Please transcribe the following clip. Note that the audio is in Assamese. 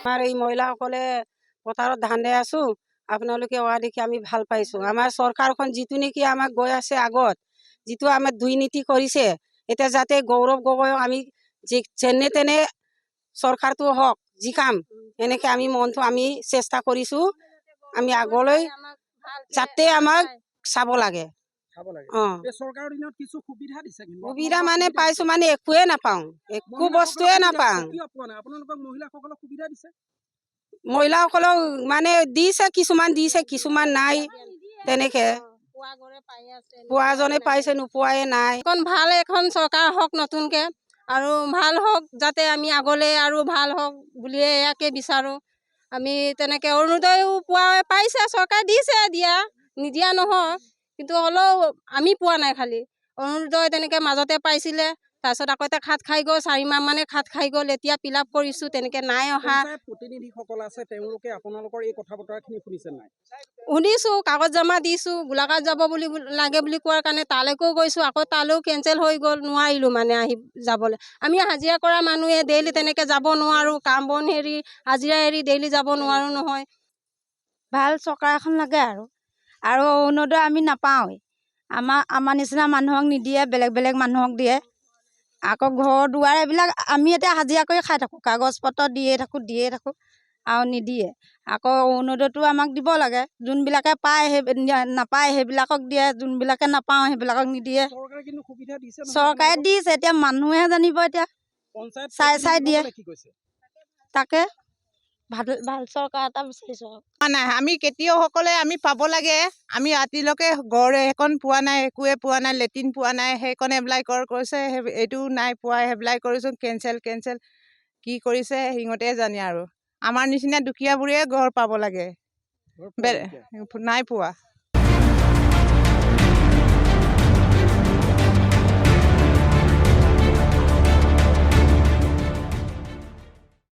আমাৰ এই মহিলাসকলে পথাৰত ধান দি আছো, আপোনালোকে অহা দেখি আমি ভাল পাইছো। আমাৰ চৰকাৰখন যিটো নেকি আমাক গৈ আছে আগত, যিটো আমাৰ দুৰ্নীতি কৰিছে, এতিয়া যাতে গৌৰৱ গগৈক আমি যেনে তেনে চৰকাৰটো হওক জিকাম, এনেকে আমি মনটো আমি চেষ্টা কৰিছো। আমি আগলৈ যাতে আমাক চাব লাগে। সুবিধা মানে পাইছো মানে একোৱে নাপাওঁ, একো বস্তুৱে নাপাওঁ। মহিলাসকলক মানে দিছে, কিছুমান দিছে, কিছুমান নাই। তেনেকে পোৱাজনে পাইছে, নোপোৱাই নাই। এখন ভাল এখন চৰকাৰ হওক নতুনকে, আৰু ভাল হওক, যাতে আমি আগলৈ আৰু ভাল হওক বুলিয়ে ইয়াকে বিচাৰোঁ। আমি তেনেকে অৰুণোদয়ো পাইছে, চৰকাৰে দিছে, দিয়া নিদিয়া নহয়, কিন্তু হ'লেও আমি পোৱা নাই। খালি অৰুণোদয় তেনেকে মাজতে পাইছিলে, তাৰপিছত আকৌ এতিয়া খাত খাই গ'ল, 4 মাহ মানে খাত খাই গ'ল। এতিয়া ফিল আপ কৰিছোঁ, তেনেকে নাই অহা। প্ৰতিনিধিসকল আছে, তেওঁলোকে আপোনালোকৰ এই কথা বতৰাখিনি শুনিছে নাই? শুনিছোঁ, কাগজ জমা দিছোঁ, গোলাঘাট যাব বুলি লাগে বুলি কোৱাৰ কাৰণে তালৈকেও গৈছোঁ, আকৌ তালৈও কেঞ্চেল হৈ গ'ল, নোৱাৰিলোঁ মানে আহি যাবলৈ। আমি হাজিৰা কৰা মানুহে ডেইলি তেনেকৈ যাব নোৱাৰোঁ, কাম বন এৰি হাজিৰা এৰি ডেইলি যাব নোৱাৰোঁ নহয়। ভাল চৰকাৰ এখন লাগে আৰু অৰুণোদয় আমি নাপাওঁৱেই। আমাৰ নিচিনা মানুহক নিদিয়ে, বেলেগ বেলেগ মানুহক দিয়ে। আকৌ ঘৰ দুৱাৰ এইবিলাক আমি এতিয়া হাজিৰা কৰি খাই থাকোঁ, কাগজ পত্ৰ দিয়ে থাকোঁ আৰু নিদিয়ে। আকৌ অৰুণোদয়টো আমাক দিব লাগে, যোনবিলাকে পায় সেই নাপায় সেইবিলাকক দিয়ে, যোনবিলাকে নাপাওঁ সেইবিলাকক নিদিয়ে। চৰকাৰে দিছে, এতিয়া মানুহে জানিব, এতিয়া চাই দিয়ে। তাকে ভাল চৰকাৰ এটা বিচাৰিছোঁ। নাই, আমি খেতিয়কসকলে আমি পাব লাগে। আমি ৰাতিলৈকে গড় সেইকণ পোৱা নাই, একোৱে পোৱা নাই, লেট্ৰিন পোৱা নাই, সেইকণ এপ্লাই কৰিছে, এইটো নাই পোৱা, এপ্লাই কৰিছোঁ, কেঞ্চেল কি কৰিছে সিহঁতে জানে। আৰু আমাৰ নিচিনা দুখীয়াবোৰে ঘৰ পাব লাগে, নাই পোৱা।